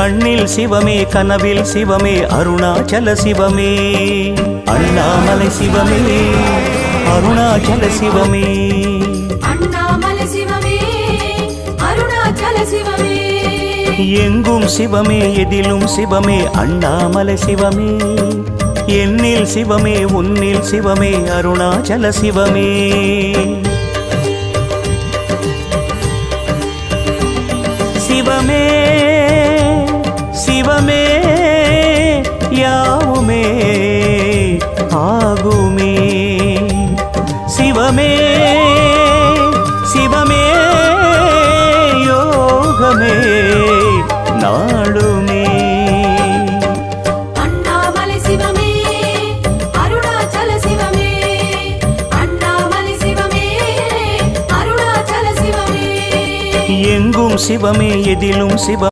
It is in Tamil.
கண்ணில் சிவமே கனவில் சிவமே அருணாச்சல சிவமே அண்ணாமலை சிவமே அருணாச்சல சிவமே அண்ணாமலை சிவமே அருணாச்சல சிவமே எங்கும் சிவமே எதிலும் சிவமே அண்ணாமலை சிவமே என்னில் சிவமே உன்னில் சிவமே அருணாச்சல சிவமே சிவமே சிவமே யாவுமே ஆகுமே சிவமே சிவமே யோகமே நாளுமே அண்ணாமலை சிவமே அருணாச்சல சிவமே அண்ணாமலை சிவமே அருணாச்சல சிவமே எங்கும் சிவமே எதிலும் சிவ